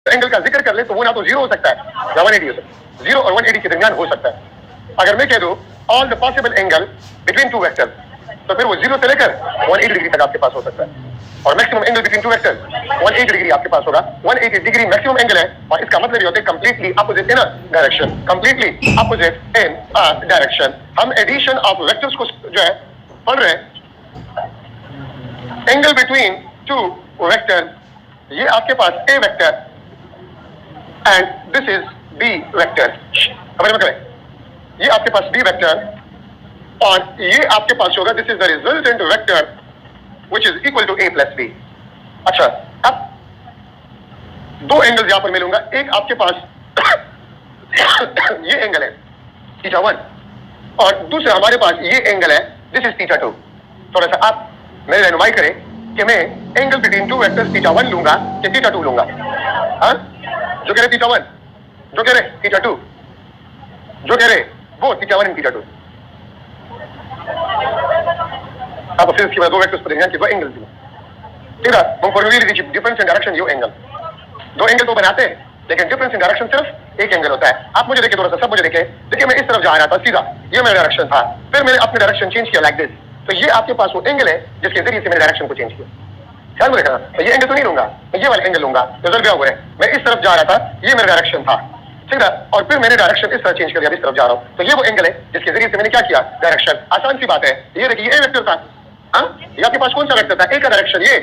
Angle का जिक्र कर ले तो वो ना तो 0 हो सकता है या 180 हो सकता है, 0 और 180 के दरमियान हो सकता है। अगर मैं कह दूं all the possible angle between two vectors, तो फिर वो 0 से लेकर 180 डिग्री तक आपके पास हो सकता है। और maximum angle between two vectors 180 degree आपके पास होगा। 180 डिग्री मैक्सिमम एंगल है, और इसका मतलब ये होता है completely opposite in a direction, completely opposite in a direction. हम एडिशन ऑफ वेक्टर्स को जो है पढ़ रहे हैं। एंगल बिटवीन टू वेक्टर्स, ये आपके पास A vector and this is B vector. समझ में करें, ये आपके पास बी वेक्टर और ये आपके पास होगा this is the resultant vector which is equal to A plus B. अच्छा, अब दो एंगल्स यहां पर मिलूंगा। एक आपके पास ये एंगल है थीटा 1 और दूसरा हमारे पास ये एंगल है दिस इज थीटा 2। थोड़ा सा आप मेरी रहनुमाई करें कि मैं angle between two vectors theta 1 लूंगा कि थीटा 2 लूंगा। हाँ, जो कह रहे थीटा 1, जो कह रहे थीटा 2, जो कह रहे वो थीटा 1 एंड थीटा 2। आप फिर इसकी दो वेक्टर्स पर देंगे कि दो एंगल दिए, ठीक है। हम फॉर्मूले लिखिए difference in direction yo angle. दो एंगल तो बनाते हैं लेकिन डिफरेंस इन डायरेक्शन सिर्फ एक एंगल होता है। आप मुझे देखें थोड़ा सा, सब मुझे देखें। देखिए मैं इस तरफ जा रहा था सीधा, ये मेरा डायरेक्शन था, फिर मैंने अपने डायरेक्शन चेंज किया लाइक दिस, तो ये आपके पास वो एंगल है जिसके जरिए से मैंने डायरेक्शन को चेंज किया। ख्याल में रखना, मैं ये एंगल तो नहीं लूंगा, मैं ये वाला एंगल लूंगा। नजर गया हुआ है, मैं इस तरफ जा रहा था, ये मेरा डायरेक्शन था, ठीक है, और फिर मैंने डायरेक्शन इस तरह चेंज कर दिया, इस तरफ जा रहा हूं, तो ये वो एंगल है जिसके जरिए से मैंने क्या किया, डायरेक्शन। आसान सी बात है। ये देखिए ए वेक्टर था, हाँ, ये आपके पास कौन सा वेक्टर था, ए का डायरेक्शन ये,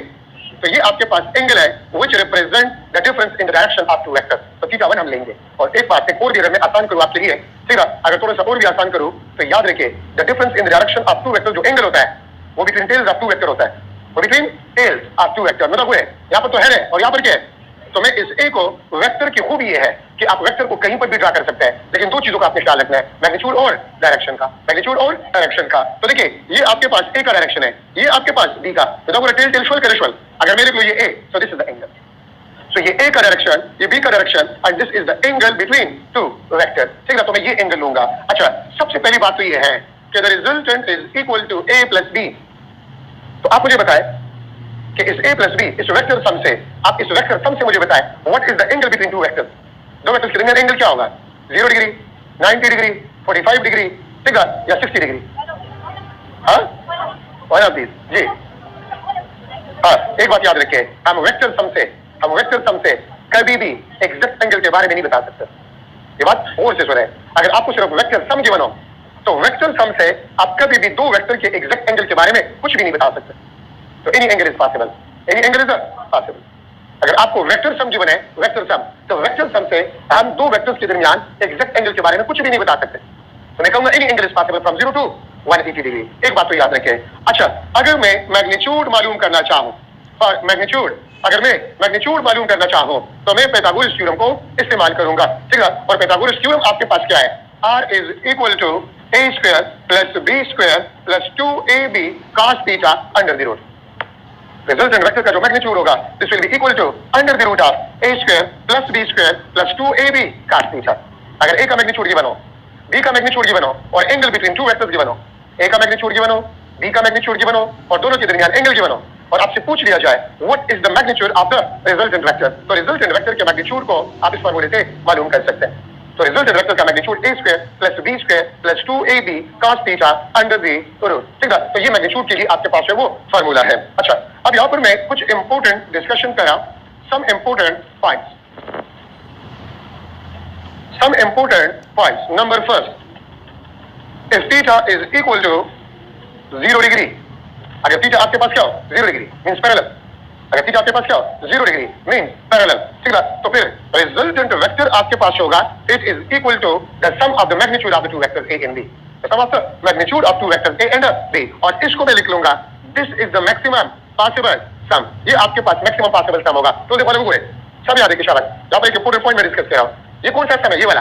तो ये आपके पास एंगल है which represent the difference in the direction of two vectors. तो थीटा 1 हम लेंगे। और एक बात, एक और भी अगर मैं आसान करूं आपके लिए, ठीक है, अगर थोड़ा सा और भी आसान करूं तो याद रखिए the difference in the direction of two vector, जो एंगल होता है वो between tails of two vector होता है, वो between tails of two vector. मतलब वो है यहाँ पर तो है और यहाँ पर क्या है। तो मैं इस ए को, वेक्टर की खूबी ये है कि आप वेक्टर को कहीं पर भी ड्रा कर सकते हैं, लेकिन दो चीजों का आपने ख्याल रखना है, मैग्नीट्यूड और डायरेक्शन का, मैग्नीट्यूड और डायरेक्शन का। तो देखिए ये आपके पास ए का डायरेक्शन है, ये आपके पास बी का, तो टेल टेल शोल करेशल। अगर मेरे को ये A, so this is the angle, so ये ए का डायरेक्शन, ये बी का direction, and this is the angle between two vector, ठीक है। तो मैं ये एंगल लूंगा। अच्छा, सबसे पहली बात तो ये है कि the resultant is equal to A plus B. तो आप मुझे बताएं कि इस a प्लस बी, इस वेक्टर सम से, आप इस वेक्टर सम से मुझे बताएं what is the angle between two vectors. दो वेक्टर्स के दरमियान एंगल क्या होगा, 0 डिग्री, 90 डिग्री, 45 डिग्री, ठीक है, या 60 डिग्री। हाँ, वन ऑफ दीज जी। हाँ, एक बात याद रखिए, हम वेक्टर सम से कभी भी एग्जैक्ट एंगल के बारे में नहीं बता सकते। ये बात और से सुने, अगर आपको सिर्फ वेक्टर सम गिवन हो तो वेक्टर सम से आप कभी भी दो वेक्टर के एग्जैक्ट एंगल के बारे में कुछ भी नहीं बता सकते। तो any angle is possible, any angle is possible. अगर आपको वेक्टर सम गिवन है, वेक्टर सम, तो वेक्टर सम से हम दो वेक्टर्स के दरमियान एग्जैक्ट एंगल के बारे में कुछ भी नहीं बता सकते। तो मैं कहूंगा any angle is possible from 0 to 180 degree. एक बात तो याद रखें। अच्छा, अगर मैं मैग्नीट्यूड मालूम करना चाहूं, और मैग्नीट्यूड, अगर मैं मैग्नीट्यूड मालूम करना चाहूं तो मैं पाइथागोरस थ्योरम को इस्तेमाल करूंगा, ठीक है। और पाइथागोरस थ्योरम आपके पास क्या है, r is equal to a square plus b square plus 2ab cos theta under the root. Resultant vector का जो मैग्नीट्यूड होगा this will be equal to under the root of a square plus b square plus 2ab cos theta. अगर a का magnitude given हो, b का magnitude given हो और angle between two vectors given हो, a का magnitude given हो, b का मैग्नीट्यूड गिवन हो और दोनों के दरमियान एंगल गिवन हो, और आपसे पूछ लिया जाए what is the magnitude of the resultant vector, तो रिजल्टेंट वेक्टर के मैग्नीट्यूड को आप इस फार्मूले से मालूम कर सकते हैं। तो रिजल्टेंट वेक्टर का magnitude a square plus b square plus 2ab cos theta under the root, ठीक है। तो ये मैग्नीट्यूड के लिए आपके पास है वो फार्मूला है। अच्छा, अब यहाँ पर मैं कुछ इंपोर्टेंट डिस्कशन करा, some important points. Number first, if theta is equal to 0 degree, अगर थीटा आपके पास क्या हो 0 डिग्री मींस पैरेलल, अगर थीटा आपके पास क्या हो 0 डिग्री मींस पैरेलल, ठीक है, तो फिर रिजल्टेंट वेक्टर आपके पास होगा it is equal to the sum of the magnitude of the two vectors a and b, the sum of the magnitude of two vectors a and b, और इसको मैं लिख लूंगा this is the maximum possible sum. ये आपके पास maximum possible सम होगा। तो देखो वो सब याद है कि शाबाश, यहाँ पर एक इंपोर्टेंट पॉइंट मैं डिस्कस कर रहा हूं। ये कौन सा सम है, ये वाला,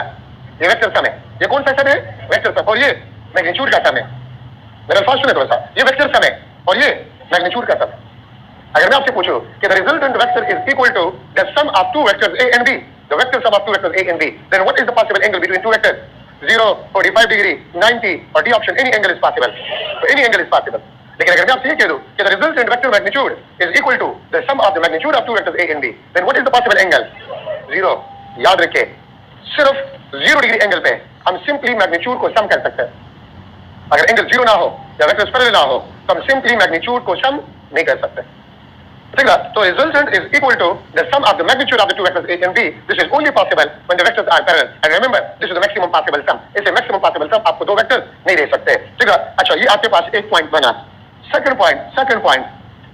ये वेक्टर सम है। ये कौन सा सम है, वेक्टर सम, और ये मैग्नीट्यूड का सम है। मेरा फास्ट सुने थोड़ा सा, ये वेक्टर सम है और ये मैग्नीट्यूड का सम है। अगर मैं आपसे पूछूं कि the resultant vector is equal to the sum of two vectors a and b, the vector sum of two vectors a and b, then what is the possible angle between two vectors, 0, 45 degree, 90, और D option any angle is possible. तो any angle is possible. लेकिन अगर मैं आपसे ये कह दूं कि the resultant vector magnitude is equal to the sum of the magnitude of two vectors a and b, then what is the possible angle, zero. याद रखिए, सिर्फ 0 डिग्री एंगल पे हम सिंपली मैग्नीट्यूड को सम कर सकते हैं। अगर एंगल 0 ना हो या वेक्टर्स पैरेलल ना हो तो हम सिंपली मैग्नीट्यूड को सम नहीं कर सकते। ठीक है, तो resultant is equal to the sum of the magnitude of the two vectors a and b। This is only possible when the vectors are parallel and remember this is the maximum possible sum. इसे maximum possible सम आपको दो vectors नहीं दे सकते। ठीक है, अच्छा ये आपके पास एक पॉइंट बना। Second point,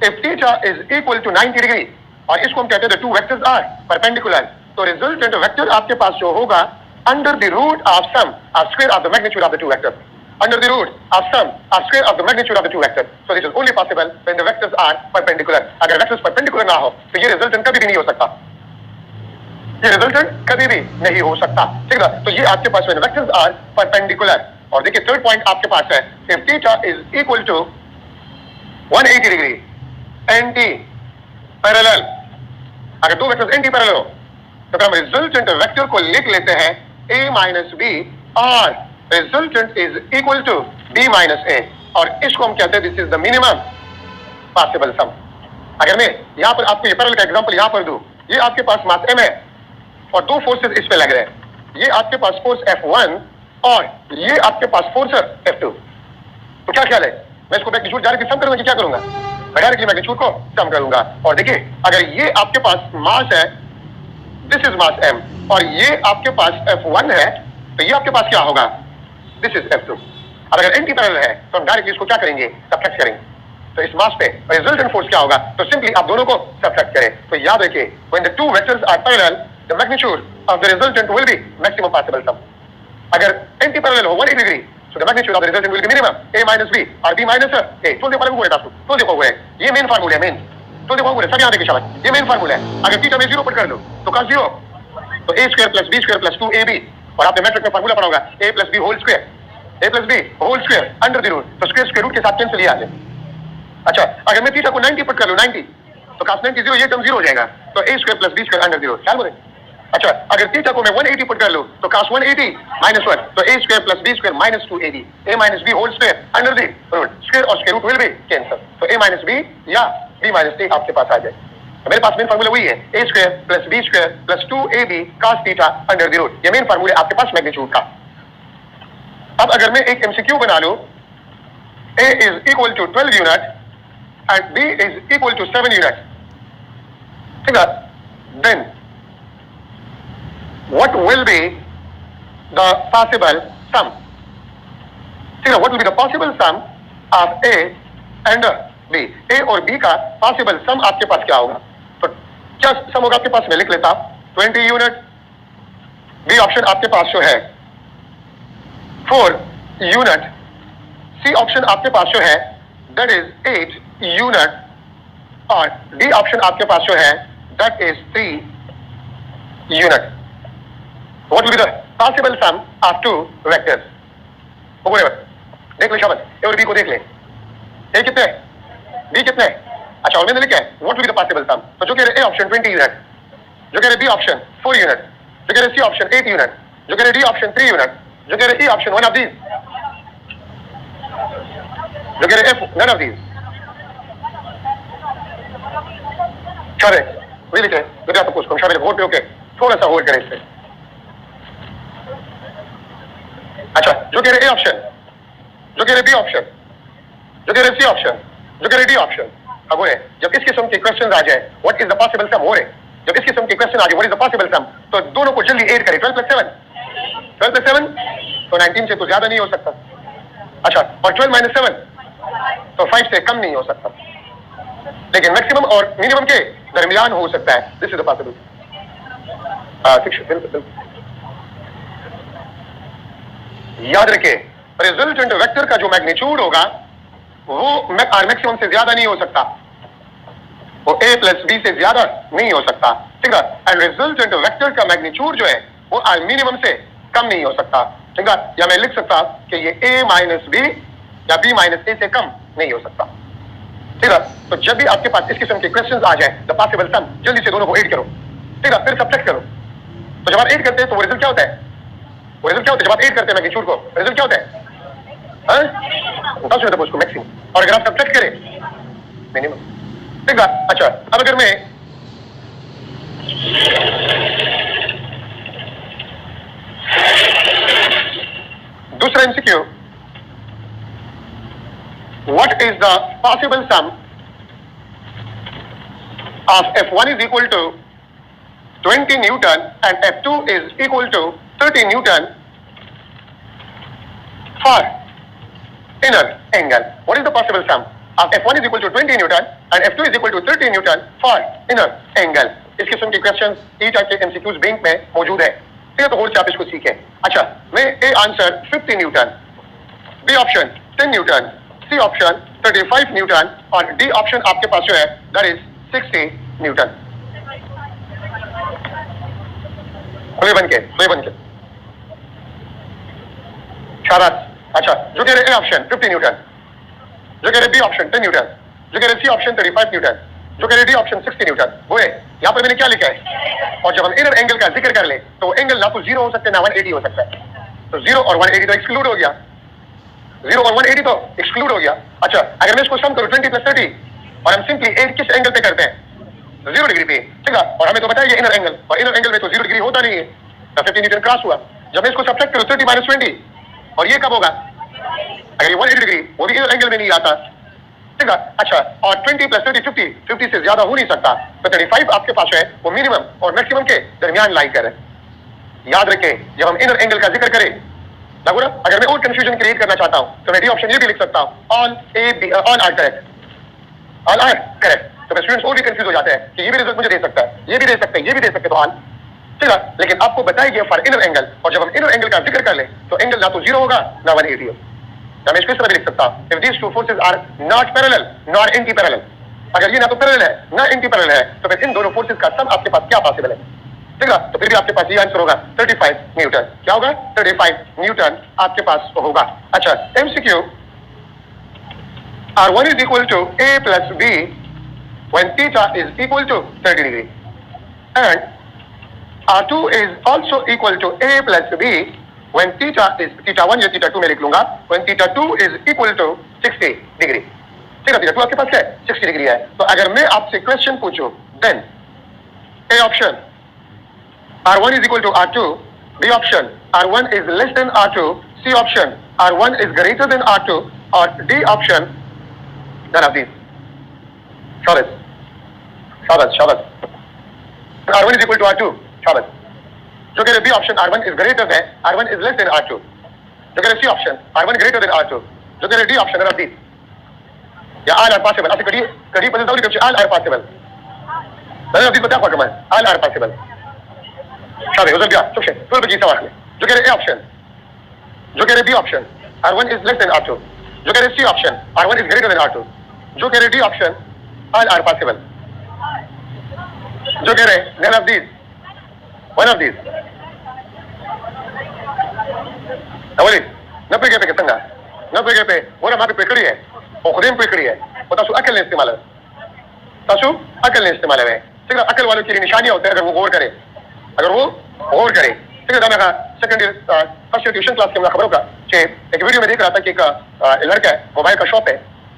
if theta is equal to 90 degree और इसको हम कहते हैं the two vectors are perpendicular, तो रिजल्टेंट वेक्टर आपके पास जो होगा under the root of sum of square of the magnitude of the two vectors, under the root of sum of square of the magnitude of the two vectors. So this is only possible when the vectors are perpendicular. अगर vectors perpendicular ना हो तो ये resultant कभी भी नहीं हो सकता, ये resultant कभी भी नहीं हो सकता। ठीक है, तो ये आपके पास when vectors are perpendicular। और देखिए थर्ड पॉइंट आपके पास है, if theta is equal to 180 degree anti parallel, अगर दो vectors anti parallel हो तो हम resultant vector को लिख लेते हैं a minus b और resultant is equal to b minus a और इसको हम कहते हैं this is the minimum possible sum. अगर मैं यहां पर आपको ये पैरेलल का एग्जांपल यहां पर दूं, ये आपके पास मास m है और दो फोर्सेस इस पे लग रहे हैं, ये आपके पास फोर्स F1 और ये आपके पास फोर्स F2। तो क्या ख्याल है, मैं इसको मैग्नीट्यूड डायरेक्टली सम करूंगा कि क्या करूंगा? मैं डायरेक्टली मैग्नीट्यूड को सम करूंगा। और देखिए अगर ये आपके पास मास है, दिस इज मास m और ये आपके पास F1 है, तो ये आपके पास क्या होगा? This is F2। अब अगर एंटी पैरेलल है तो हम डायरेक्टली इसको क्या करेंगे? सब्ट्रैक्ट करेंगे। तो इस मास पे रिजल्टेंट फोर्स क्या होगा? तो सिंपली आप दोनों को सब्ट्रैक्ट करें। तो याद रखिए when the two vectors are parallel the magnitude of the resultant will be maximum possible sum. अगर एंटी पैरेलल हो 180 degree so the magnitude of the resultant will be minimum a minus b और b minus a। तो देखो हुए दासू, तो देखो हुए ये मेन फार्मूला है, मेन तो देखो हुए सब यहां देखिए शाबाश, ये मेन फार्मूला है। अगर थीटा में 0 पुट कर लो तो cos 0 तो a square plus b square plus 2ab और आपने मैट्रिक्स में फार्मूला पढ़ा होगा a plus b whole square under the root, तो स्क्वायर रूट के साथ कैंसिल आ जाए। अच्छा अगर मैं थीटा को 90 पुट कर लूं 90 तो cos 90 0, ये टर्म 0 हो जाएगा, तो a square plus b square under 0। ख्याल बोले। अच्छा अगर थीटा को मैं 180 पुट कर लूं तो cos 180 माइनस 1, तो a square plus b square minus 2ab, a minus b whole square under the root, square और square root will be cancel, तो a माइनस b या b माइनस a आपके पास आ जाए। तो मेरे पास मेन फार्मूला वही है a square plus b square plus 2ab cos theta under the root, ये मेन फार्मूला आपके पास मैग्नीट्यूड का। अब अगर मैं एक एमसीक्यू बना लूं, a is equal to 12 unit and b is equal to 7 unit, ठीक है, then what will be the possible sum? ठीक है, what will be the possible sum of a and b? a और b का possible sum आपके पास क्या होगा? तो क्या सम होगा आपके पास? मैं लिख लेता हूं 20 यूनिट, b ऑप्शन आपके पास जो है 4 यूनिट, सी ऑप्शन आपके पास जो है दैट इज 8 यूनिट और डी ऑप्शन आपके पास जो है that is 3 unit. What will be the possible sum of two vectors? देख ले शाबाश, ए और बी को देख ले, ए कितने बी कितने? अच्छा और मैंने लिखा है what will be the possible sum, तो जो कह रहे ए ऑप्शन 20 यूनिट, जो कह रहे बी ऑप्शन 4 यूनिट, जो कह रहे सी ऑप्शन 8 यूनिट, जो कह रहे डी ऑप्शन 3 यूनिट, जो कह रहे E option one of these, जो कह रहे F none of these. Correct, वही लिखे गुजरात को उसको शामिल वोट पे ओके, थोड़ा सा होल्ड करें इससे। अच्छा जो कह रहे ए ऑप्शन, जो कह रहे बी ऑप्शन, जो कह रहे सी ऑप्शन, जो कह रहे डी ऑप्शन, अब बोले जब इस किस्म के क्वेश्चन आ जाए व्हाट इज द पॉसिबल सम हो रहे, जब इस किस्म के क्वेश्चन आ जाए what is the possible sum, तो दोनों को जल्दी ऐड करें। 12 प्लस 7 तो 19 से तो ज्यादा नहीं हो सकता। अच्छा और 12 माइनस 7 तो 5 से कम नहीं हो सकता, लेकिन मैक्सिमम और मिनिमम के दरमियान हो सकता है। This is the possible. बिल्कुल याद रखिए रिजल्टेंट वेक्टर का जो मैग्नीट्यूड होगा वो मैक्सिमम से ज्यादा नहीं हो सकता, वो a प्लस b से ज्यादा नहीं हो सकता, ठीक है। एंड रिजल्टेंट वेक्टर का मैग्नीट्यूड जो है वो आर मिनिमम से कम नहीं हो सकता, ठीक है। या मैं लिख सकता कि ये a माइनस बी या b माइनस a से कम नहीं हो सकता, ठीक है। तो जब भी आपके पास इस किस्म के क्वेश्चंस आ जाए द पॉसिबल सम, जल्दी से दोनों को ऐड करो, ठीक है, फिर सब्ट्रैक्ट करो। तो जब आप ऐड करते हैं तो वो रिजल्ट क्या होता है? वो रिजल्ट क्या होता है जब आप ऐड करते हैं मैग्नीट्यूड को? रिजल्ट क्या होता है? उसको मैक्सिमम, और अगर आप सब्ट्रैक्ट करें मिनिमम, ठीक है। अच्छा अब अगर मैं दूसरा MCQ, what is the possible sum of F1 is equal to 20 Newton and F2 is equal to 30 Newton for inner angle? What is the possible sum of F1 is equal to 20 Newton and F2 is equal to 30 Newton for inner angle? इस किस्म के question ई type के MCQs bank में मौजूद है। ठीक है, तो और से आप इसको सीखें। अच्छा, मैं A answer 50 newton, B option 10 newton, C option 35 newton और डी ऑप्शन आपके पास जो है दैट इज 60 न्यूटन। खुले बन के शाबाश। अच्छा, जो कह रहे ए ऑप्शन 50 न्यूटन, जो कह रहे बी ऑप्शन 10 न्यूटन, जो कह रहे सी ऑप्शन 35 न्यूटन, जो कह रहे डी ऑप्शन 60 न्यूटन, वो है यहाँ पर मैंने क्या लिखा है। और जब हम इनर एंगल का जिक्र कर ले तो एंगल ना तो 0 हो सकता है ना 180 हो सकता है। तो 0 और 180 तो एक्सक्लूड हो गया, 0 और 180 तो एक्सक्लूड हो गया। अच्छा, अगर मैं इसको सम करूं 20 + 30 और हम सिंपली एड किस एंगल पे करते हैं, 0 डिग्री पे। ठीक है, और हमें तो बताया ये इनर एंगल, और इनर एंगल में तो 0 डिग्री होता नहीं है, तो 50 न्यूटन क्रॉस हुआ। जब मैं इसको सब्ट्रैक्ट करूं 30 - 20 और ये कब होगा, अगर ये 180 डिग्री वो भी इनर एंगल में नहीं आता। ठीक है, अच्छा, और 20 + 30 50 से ज्यादा हो नहीं सकता, तो 35 आपके पास है वो मिनिमम और मैक्सिमम के दरमियान लाई करे। याद रखें, जब हम इनर एंगल का जिक्र करें लागू ना, अगर मैं और कंफ्यूजन क्रिएट करना चाहता हूं तो मैं डी ऑप्शन ये भी लिख सकता हूं, all A B all are correct, all are correct. तो स्टूडेंट्स और भी कंफ्यूज हो जाते हैं कि ये भी रिजल्ट मुझे दे सकता है, ये भी दे सकते हैं, ये भी दे सकते हैं, तो ऑल। ठीक है, लेकिन आपको बताया गया फॉर इनर एंगल, और जब हम इनर एंगल का जिक्र कर ले तो एंगल ना तो 0 होगा ना 180 होगा। मैं इसको इस तरह भी लिख सकता हूं, if these two forces are not parallel nor anti-parallel, अगर ये ना तो पैरेलल है ना एंटी-पैरेलल है तो फिर इन दोनों फोर्सेस का सम आपके पास क्या पॉसिबल है। ठीक है, तो फिर भी आपके पास ये आंसर होगा 35 न्यूटन। क्या होगा, 35 न्यूटन आपके पास होगा। अच्छा, MCQ, R1 is equal to A plus B when theta is equal to 30 degree and R2 is also equal to A plus B when theta is theta 1 या theta 2 मैं लिख लूंगा, when theta 2 is equal to 60 degree। ठीक है, theta 2 आपके पास क्या है, 60 डिग्री है। तो अगर मैं आपसे क्वेश्चन पूछूं then A option R1 is equal to R2, B option R1 is less than R2, C option R1 is greater than R2 और D option none of these। शाबाश शाबाश शाबाश। R1 is equal to R2, शाबाश। जो कह रहे B option R1 is greater than, R1 is less than R2, जो कह रहे C option R1 greater than R2, जो कह रहे D option none of these या all are possible। असं कधी पण जाऊ नये, all are possible, none of these बता पाका मैं, all are possible। शाबाश, उधर गया चुप से तुम बजी सवाल में। जो कह रहे ए ऑप्शन, जो कह रहे B option R1 is less than R2, जो कह रहे C option R1 is greater than R2, जो कह रहे D option all are possible, जो कह रहे none of these, one of these। अवली न पे पे कितना न पे वो ना पे कड़ी है और खुदेम पे कड़ी है, वो तासु अकल ने इस्तेमाल है, तासु अकल ने इस्तेमाल है। ठीक है, अकल वालों की निशानियां होते हैं अगर वो गौर करे, अगर वो गौर करे। ठीक है, मैं second year first year tuition class के मैं खबरों का एक वीडियो में देख रहा था कि एक लड़का है, मोबाइल का शॉप है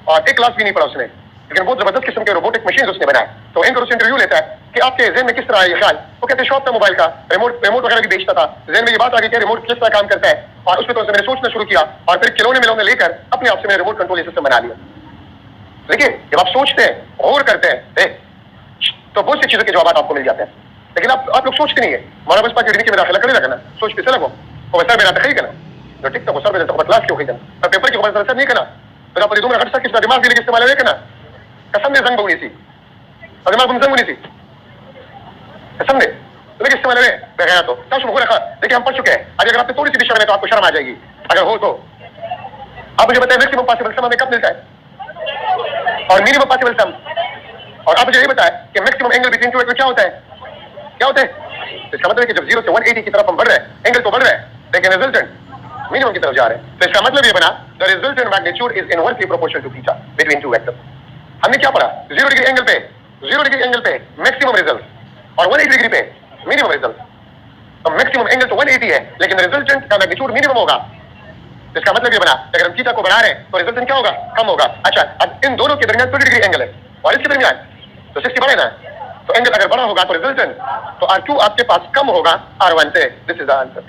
और एक क्लास भी नहीं पढ़ा उसने, लेकिन बहुत जबरदस्त किस्म के रोबोटिक मशीन उसने बनाए। तो एंकर उससे इंटरव्यू लेता है कि आपके ज़हन में किस तरह ये ख्याल, वो कहते हैं शॉप था मोबाइल का, रिमोट वगैरह भी बेचता था। ज़हन में ये बात आ गई कि रिमोट किस तरह काम करता है और उस पर तो मैंने सोचना शुरू किया और फिर खिलौने मिलौने लेकर अपने आप से मैंने रिमोट कंट्रोल सिस्टम बना लिया। देखिए, जब आप सोचते हैं गौर करते हैं तो बहुत सी चीज़ों के जवाब आपको मिल जाते हैं, लेकिन आप लोग सोचते नहीं है। मौलाना बस पाक की मेरा खिला करे लगना सोच पे लगो वो वैसा मेरा तखरी करना जो टिक तो सर तो क्लास क्यों करना पेपर की खबर सर नहीं करना तो आप दूसरा खर्चा किस दिमाग के इस्तेमाल है करना कसम ने जंग होनी थी और दिमाग जंग होनी थी कसम ने तो लेकिन इस्तेमाल है बगैर तो ताश मुझे रखा। देखिए, हम पढ़ चुके हैं, अगर आपने थोड़ी सी भी शर्म है तो आपको शर्म आ जाएगी। अगर हो तो आप मुझे बताएं मैक्सिमम पॉसिबल सम हमें कब मिलता है और मिनिमम पॉसिबल सम, और आप मुझे ये बताएं कि maximum angle between to angle क्या होता है, क्या होता है। इसका मतलब है कि जब 0 से 180 की तरफ हम बढ़ रहे हैं, एंगल तो बढ़ रहा है लेकिन रिजल्टेंट मिनिमम की तरफ जा रहे हैं। तो इसका मतलब ये बना the resultant magnitude is inversely proportional to theta between two vectors. हमने क्या पढ़ा, 0 डिग्री एंगल पे मैक्सिमम रिजल्ट और 180 डिग्री पे मिनिमम रिजल्ट। तो मैक्सिमम एंगल तो 180 है लेकिन रिजल्टेंट का मैग्नीट्यूड मिनिमम होगा। इसका मतलब ये बना अगर हम थीटा को बढ़ा रहे हैं तो रिजल्टेंट क्या होगा, कम होगा। अच्छा, अब इन दोनों के दरमियान 20 डिग्री एंगल है और इसके दरमियान तो 60 बढ़े ना, तो एंगल अगर बड़ा होगा तो रिजल्टेंट तो R2 आपके पास कम होगा R1 से। This is the answer.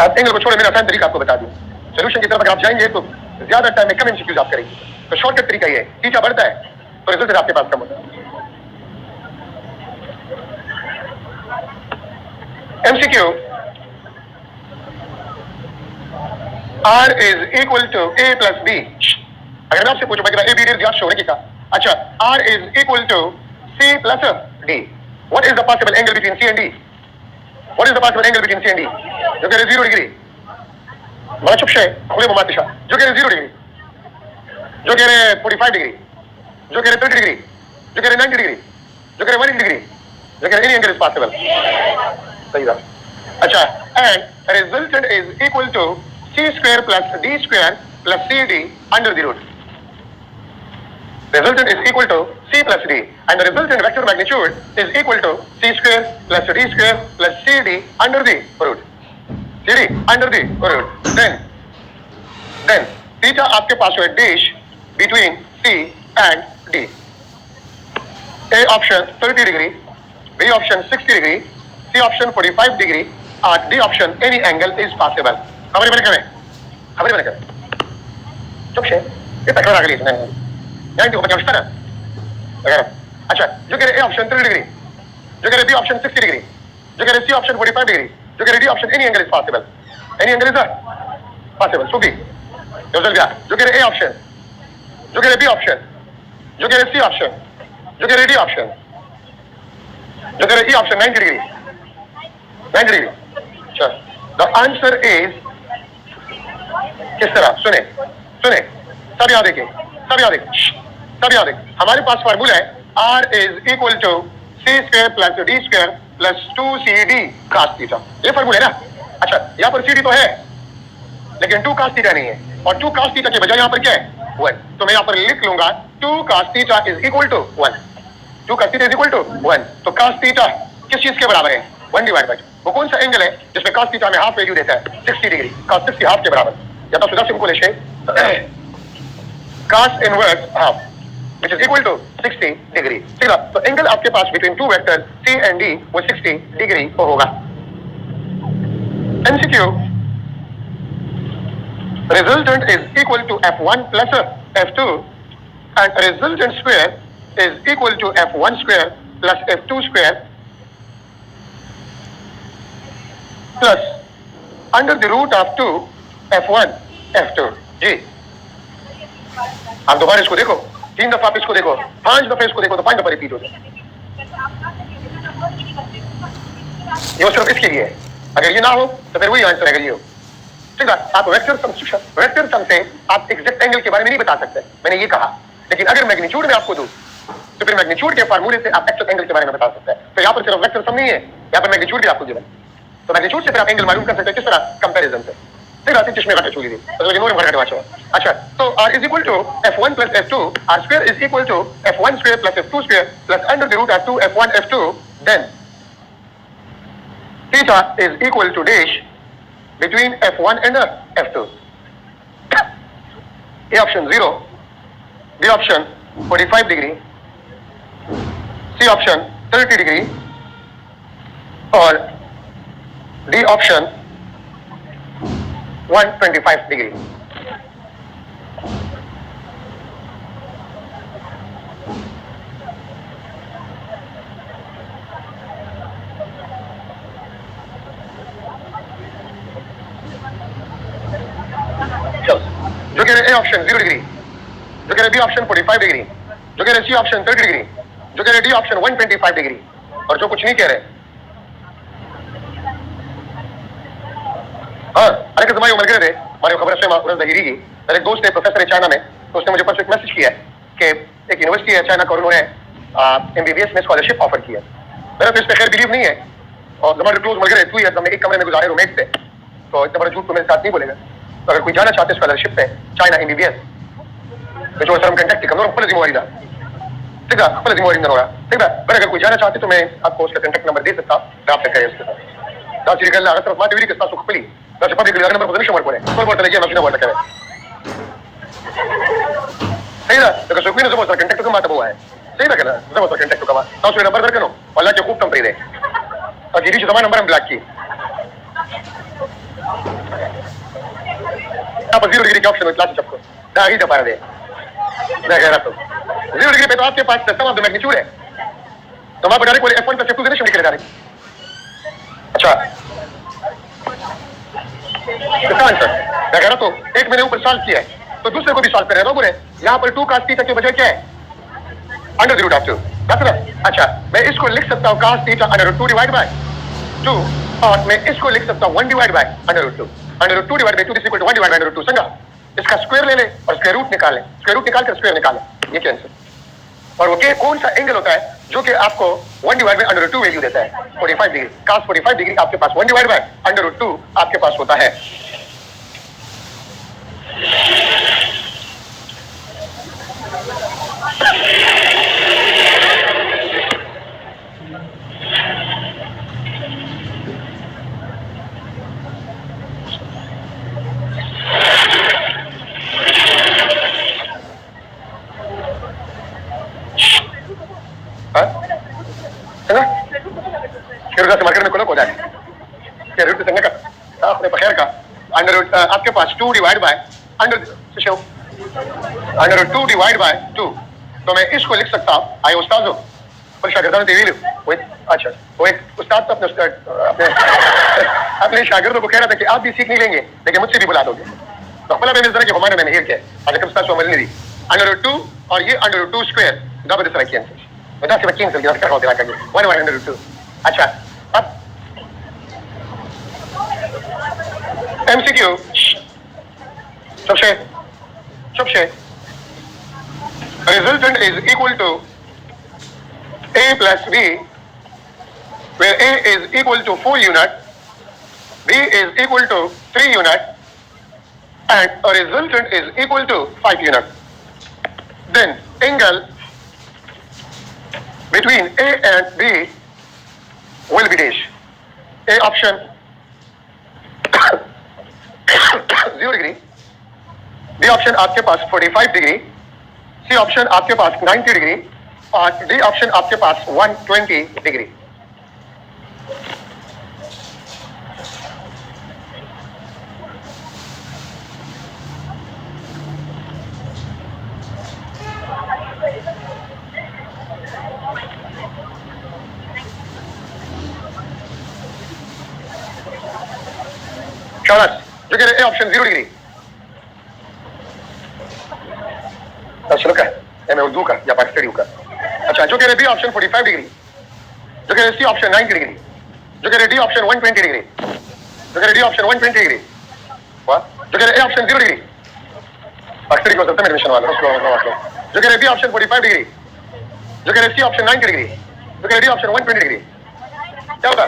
आप एंगल को छोड़े, मैंने आसान तरीका आपको बता दूं। सोल्यूशन की तरफ अगर आप जाएंगे तो ज्यादा टाइम में कम एमसीक्यूज आप करेंगे, तो शॉर्टकट तरीका ये है, थीटा बढ़ता है तो रिजल्ट आपके पास कम होता है। MCQ, R is equal to A plus B। अगर मैं आपसे पूछूं भाई A B D ज्ञात होने की का, अच्छा R is equal to C plus D। What is the possible angle between C and D? What is the possible angle between C and D? जो कह रहे 0 डिग्री, बड़ा चुप है, खुले मुमातिशा, जो कह रहे 0 डिग्री, जो कह रहे 45 डिग्री, जो कह रहे 30 डिग्री, जो कह रहे 90 डिग्री, जो कह रहे 180 डिग्री, जो कह रहे any angle is possible। सही बात। अच्छा, and resultant is equal to C square plus D square plus CD under the root। Resultant is equal to C plus D, and the resultant vector magnitude is equal to C square plus D square plus CD under the root। CD under the root। Then theta आपके पास है dash between C and D। A option 30 degree, B option 60 degree, C option 45 degree, और D option any angle is possible। खबर बने करें, खबर बने करें, चुप से ये तकरार आ गई इसने, यहाँ क्यों बचा उसका ना, अच्छा जो कह रहे A option 30 डिग्री, जो कह रहे B option 60 डिग्री, जो कह रहे C option 45 डिग्री, जो कह रहे D option any angle is possible। any angle is possible। सुखी जो चल गया, जो कह रहे A option, जो कह रहे B option, जो कह रहे C option, जो कह रहे D option, जो कह रहे E option 90 डिग्री, 90 डिग्री। अच्छा, the answer is किस तरह, सुने सुने, सब याद रखिए, सब याद रखिए, सब याद रखिए। हमारे पास फार्मूला है R is equal to C square plus D square plus 2CD cos theta, ये फार्मूला है ना। अच्छा, यहाँ पर CD तो है लेकिन 2 cos थीटा नहीं है, और 2 cos थीटा के बजाय यहाँ पर क्या है 1, तो मैं यहाँ पर लिख लूंगा 2 cos theta is equal to 1। 2 cos theta is equal to 1, तो cos थीटा किस चीज के बराबर है 1 डिवाइड बाय 2। वो कौन सा एंगल है जिसमें cos थीटा में हाफ वैल्यू देता है 60 डिग्री, cos 60 हाफ के बराबर, या तो सीधा सिंपल है cos inverse half which is equal to 60 degree. ठीक है, तो एंगल आपके पास between two vector C and D वो 60 डिग्री को होगा। MCQ, resultant is equal to F1 plus F2 and resultant square is equal to F1 square plus F2 square plus under the root of 2 F1 F2। जी, आप दोबारा इसको देखो, 3 दफा इसको देखो, 5 दफा इसको देखो, तो 5 दफा रिपीट हो जाए। ये सिर्फ इसके लिए है, अगर ये ना हो तो फिर वही आंसर अगर ये हो। ठीक है, आप वेक्टर सम से आप एग्जैक्ट एंगल के बारे में नहीं बता सकते, मैंने ये कहा, लेकिन अगर मैग्नीट्यूड में आपको दूं तो फिर मैग्नीट्यूड के फार्मूले से आप एक्चुअल एंगल के बारे में बता सकते हैं। तो यहाँ पर सिर्फ वेक्टर सम नहीं है, यहाँ पर मैग्नीट्यूड भी आपको गिवन, तो मैग्नीट्यूड से फिर आप एंगल मालूम कर सकते हैं किस तरह कंपैरिजन से। ठीक है, चश्मे घटे चुकी थी तो नोर घटे वाचो। अच्छा, तो R is equal to F1 plus F2, R square is equal to F1 square plus F2 square plus under the root of 2 F1 F2, then theta is equal to dash between F1 and F2। A option 0, B option 45 degree, C option 30 degree, और D option 125 degree. जो कह रहे A option 0 degree, जो कह रहे B option 45 degree, जो कह रहे C ऑप्शन 30 डिग्री, जो कह रहे D ऑप्शन 125 डिग्री, और जो कुछ नहीं कह रहे। हाँ, अरे किस उमर रहे हमारे खबर से जहीरी की, मेरे दोस्त है प्रोफेसर है चाइना में, तो उसने मुझे परसों एक मैसेज किया है कि एक यूनिवर्सिटी है चाइना का, उन्होंने MBBS में स्कॉलरशिप ऑफर किया। मेरा तो इस पर खैर बिलीव नहीं है, और हमारे क्लोज मल गए 2 ईयर हमने एक कमरे में गुजारे रूममेट से, तो इतना बड़ा झूठ तो मेरे साथ नहीं बोलेगा। तो अगर कोई जाना चाहते स्कॉलरशिप पे चाइना MBBS तो जो सर हम कांटेक्ट करो फुल जिम्मेवारी दा, ठीक है, फुल जिम्मेवारी ना होगा। ठीक है, पर अगर कोई जाना चाहते तो मैं आपको उसका कांटेक्ट नंबर दे सकता हूं, आप से करें उसके साथ दासी निकलना अगर तरफ माटी के साथ सुख पली दासी पब्लिक नंबर पर नहीं शमर पड़े कोई बोलते लगे मशीन बोलते करे सही है। तो सुख नहीं समझ कांटेक्ट का माता हुआ है, सही ना कहना समझ कांटेक्ट का तो उसका नंबर कर करो वाला के खूब कम पे दे Oke, ini cuma nomor yang belakang. Apa 0 degree के ऑप्शन में क्लास सबको दागी दबा दे मैं कह रहा हूँ 0 डिग्री पे तो आपके पास सम ऑफ द मैग्नीट्यूड है तो वहां पर डायरेक्ट कोई f1 प्लस f2 से निकल डायरेक्ट अच्छा इसका आंसर मैं कह रहा हूँ एक मैंने ऊपर सॉल्व किया है तो दूसरे को भी सॉल्व कर रहा हूँ बोले यहाँ पर 2 cos थीटा के बजाय क्या है अंडर द रूट ऑफ 2 बस ना अच्छा मैं इसको लिख सकता हूँ cos theta under root 2 divide by 2 और मैं इसको लिख सकता हूँ 1 divide by under root 2 under root 2 divide by 2 is equal to 1 divide by under root 2 समझा इसका स्क्वायर ले ले और स्क्वायर रूट निकाल ले स्क्वायर रूट निकाल कर स्क्वायर निकाल ले ये क्या आंसर और वो कौन सा एंगल होता है जो कि आपको 1 divide by under root 2 value देता है 45 डिग्री cos 45 डिग्री आपके पास 1 डिवाइड बाय अंडर रूट 2 आपके पास होता है आपके पास 2 divide by under root 2 divide by 2 तो मैं इसको लिख सकता हूँ आए उस्ताद हो पर शागिर्दान तेरी वो अच्छा वो एक उस्ताद तो अपने शागिर्दों को कह रहा था कि आप भी सीख नहीं लेंगे लेकिन मुझसे भी बुला दोगे तो पहले मैंने इस तरह के घुमाने में हिर किया आज कब उस्ताद को अमल नहीं दी अंडर रूट 2 और ये अंडर रूट 2 स्क्वायर दबा इस तरह की आंसर बता से कैंसिल किया कर होते हैं 1 अंडर रूट 2 अच्छा अब MCQ सबसे resultant is equal to A plus B where A is equal to 4 unit B is equal to 3 unit and a resultant is equal to 5 unit then angle between A and B will be dash A option 0 degree B option आपके पास 45 degree C option आपके पास 90 degree और D option आपके पास 120 degree शाबाश जो कह रहे हैं ऑप्शन 0 डिग्री चलो का मैं उर्दू का या पाकिस्तानी का अच्छा जो कह रहे बी ऑप्शन 45 डिग्री जो कह रहे सी ऑप्शन 90 डिग्री जो कह रहे डी ऑप्शन 120 डिग्री जो कह रहे डी ऑप्शन 120 डिग्री वाह जो कह रहे ए ऑप्शन 0 डिग्री पाकिस्तानी को सबसे मिशन वाला उसको जो कह रहे बी ऑप्शन 45 डिग्री जो कह रहे सी ऑप्शन 90 डिग्री जो कह रहे डी ऑप्शन 120 डिग्री क्या होगा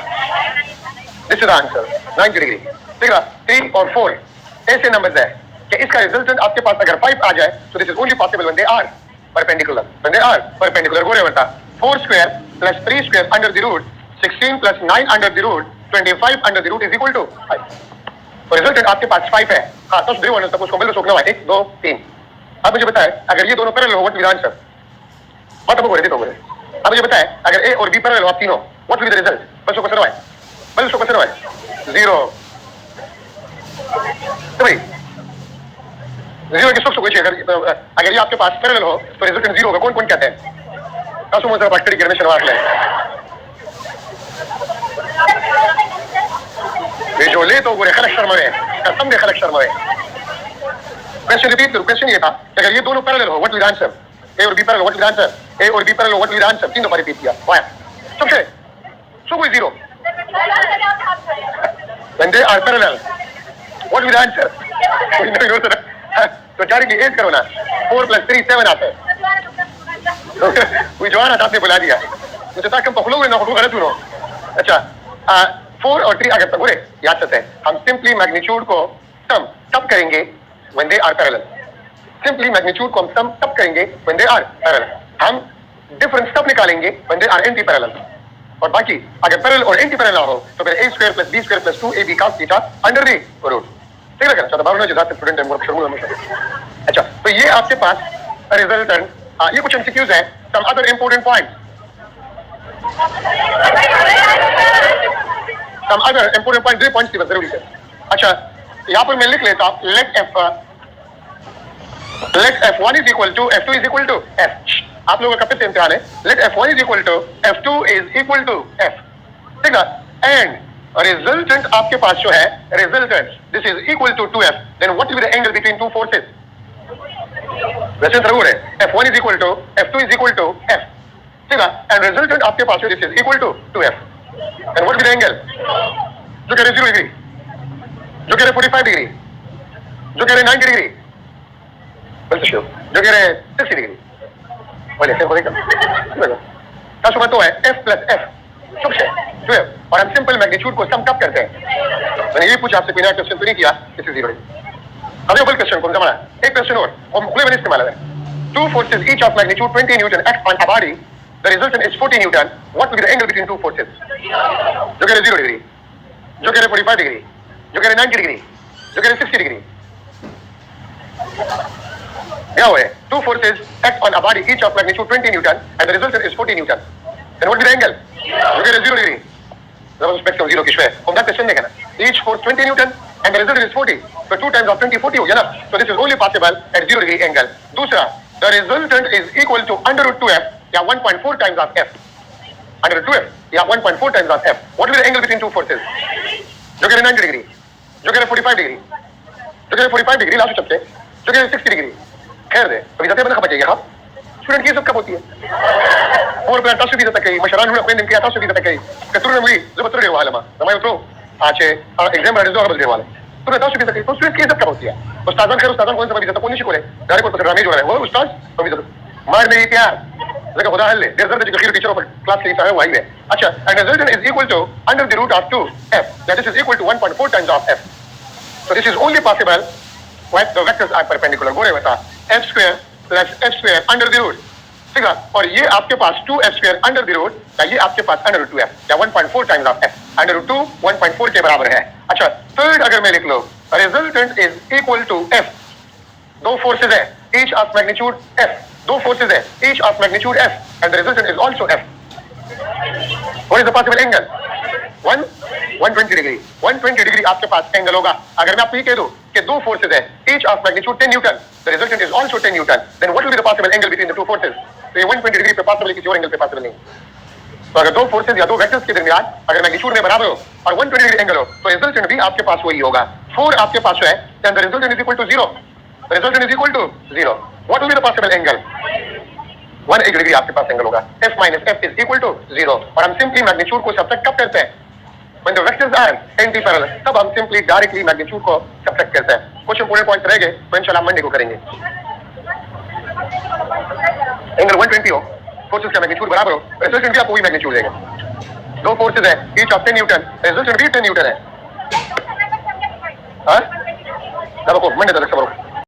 this is the answer 90 degree ठीक है 3 और 4 ऐसे नंबर्स है कि इसका रिजल्टेंट आपके पास अगर 5 आ जाए तो this is only possible when they are perpendicular गोरे बता 4 square plus 3 square under the root 16 plus 9 under the root 25 under the root is equal to 5 तो रिजल्टेंट आपके पास 5 है हां तो दे वन उसको मिल सकना है 1 2 3 अब मुझे बताएं अगर ये दोनों पैरेलल हो व्हाट विल आंसर बात बोल रहे थे अब मुझे बताएं अगर ए और बी पैरेलल हो आप तीनों व्हाट विल द रिजल्ट बस को करवाएं 0 तो भाई 0 के सब कुछ अगर ये आपके पास पैरेलल हो तो रिजल्टेंट 0 होगा कौन कहते हैं कसम से बात करी करने शर्मा ले ये जो ले तो वो खलक शर्मा है कसम दे खलक शर्मा है क्वेश्चन रिपीट करो क्वेश्चन ये था अगर ये दोनों पैरेलल हो व्हाट विल आंसर ए और B parallel what will answer A और B parallel what will answer तीन दफा रिपीट किया वाया सबसे सो कोई 0 when they are parallel what will the answer तो डायरेक्टली ऐड करो ना 4 + 3 7 आता है कोई जवान आपने बुला दिया मुझे तक हम पकड़ोगे ना गलत हो अच्छा 4 और 3 अगर तक याद करते हैं हम सिंपली मैग्नीट्यूड को सम तब करेंगे when they are parallel simply magnitude को हम सम तब करेंगे when they are parallel हम डिफरेंस तब निकालेंगे when they are anti parallel और बाकी अगर पैरेलल और एंटी पैरेलल हो तो फिर a² + b² + 2ab cos theta under the root ठीक है अच्छा बारह जो स्टूडेंट है वो शुरू में अच्छा तो ये आपके पास रिजल्टेंट ये कुछ एमसीक्यूज हैं some other important points some other important point, 3 points की बस जरूरी है। अच्छा, यहाँ पर मैं लिख लेता हूँ, let f1 is equal to f2 is equal to f। आप लोगों का फिर से इम्तिहान है। let f1 is equal to f2 is equal to f, ठीक है? and resultant आपके पास जो है resultant this is equal to 2f, then what will be the angle between two forces? वैसे जरूर है, f1 is equal to f2 is equal to f, ठीक है? and resultant आपके पास जो this is equal to 2f, then what will be the angle? जो कह रहे 0 डिग्री, जो कह रहे 45 डिग्री, जो कह रहे 90 डिग्री, जो कह रहे 60 डिग्री, बोले ऐसे बोलेगा। का सुबह तो है f plus f चुप से 12, और हम सिंपल मैग्नीट्यूड को सम कब करते हैं? मैंने ये पूछा आपसे, कोई नया क्वेश्चन तो नहीं किया, इसे 0 डिग्री। अब ये बल क्वेश्चन कौन सा बना? एक क्वेश्चन और खुले मैंने इस्तेमाल है। Two forces each of magnitude 20 Newton act on a body. The resultant is 40 Newton. What will be the angle between two forces? जो कह रहे 0 डिग्री, जो कह रहे 45 डिग्री, जो कह रहे 90 डिग्री, जो कह रहे 60 डिग्री। क्या हुआ है? Two forces act on a body each of magnitude 20 Newton and the resultant is 40 Newton. Then what will be the angle? जो कह रहे 0 डिग्री, जब स्पेक्ट्रम 0 की शे, हम दैट क्वेश्चन देखना। Each force 20 Newton and the result is 40. So 2 times of 20 40 हो गया ना? So this is only possible at 0 degree angle. दूसरा, the resultant is equal to under root 2f या 1.4 times of f. Under root 2f या 1.4 times of f. What will be the angle between two forces? जो कह रहे 90 degree, जो कह रहे 45 degree, जो कह रहे 45 डिग्री लास्ट चलते, जो कह रहे 60 डिग्री। खैर दे, अभी जाते बना खबर चाहिए हाँ? स्टूडेंट की सब कब होती है? और प्लान तासु भी जाता कहीं, मशरान हुआ कोई दिन किया तासु भी जाता कहीं। कतुर ने मुझे जब तुरे वाला माँ, नमाज़ तो आज एग्जाम में रिजल्ट बदलने वाले। तो तासु भी जाता कहीं, तो स्टूडेंट की सब कब होती है? उस्तादन खैर उस्तादन कौन सा भी जाता कौन नहीं शिकोले? डायरेक्ट को तो रामी जो है वो उस्ताद तो भी जाता। मार मेरी प्यार, जगह खुदा हल्ले, देर दर जो खीर टीचरों पर क्लास के हिसाब वही है। अच्छा, and resultant is equal to under the root of 2f, that is equal to 1.4 times of f. So this is only possible when the vectors are perpendicular. बोले बता, f square plus f square under the root, ठीक है? और ये आपके पास 2f square under the root, या ये आपके पास under root 2f, या 1.4 times of f. Under root 2 1.4 के बराबर है। अच्छा, third अगर मैं लिख लो, resultant is equal to f. दो forces है, each of magnitude f. दो forces है, each of magnitude f, and the resultant is also f. What is the possible angle? 120 degree. 120 degree आपके पास एंगल होगा। अगर मैं आपको ये कह दूं कि दो फोर्सेज है, each of magnitude 10 Newton, the resultant is also 10 Newton, then what will be the possible angle between the two forces? तो ये 120 डिग्री पे पॉसिबल है, किसी और एंगल पे पॉसिबल नहीं। तो अगर दो फोर्सेज या दो वेक्टर्स के दरमियान अगर मैग्नीट्यूड में बराबर हो और 120 डिग्री एंगल हो, तो रिजल्टेंट भी आपके पास वही होगा। 4 आपके पास है, then the resultant is equal to 0. The resultant is equal to 0. What will be the possible angle? 180 degree आपके पास एंगल होगा। f minus f is equal to 0. और हम सिंपली मैग्नीट्यूड को सब्ट्रैक्ट कब करते हैं? When the vectors are anti-parallel, तब हम सिंपली डायरेक्टली मैग्नीट्यूड को सब्ट्रैक्ट करते हैं। कुछ इंपोर्टेंट पॉइंट्स रह गए, तो इंशाल्लाह मंडे को करेंगे। एंगल 120 हो, फोर्सेस का मैग्नीट्यूड बराबर हो, रिजल्टेंट भी आपको वही मैग्नीट्यूड देगा। दो फोर्सेस है, ईच ऑफ 10 न्यूटन, रिजल्टेंट भी 10 न्यूटन है। हाँ? चलो मंडे तक सब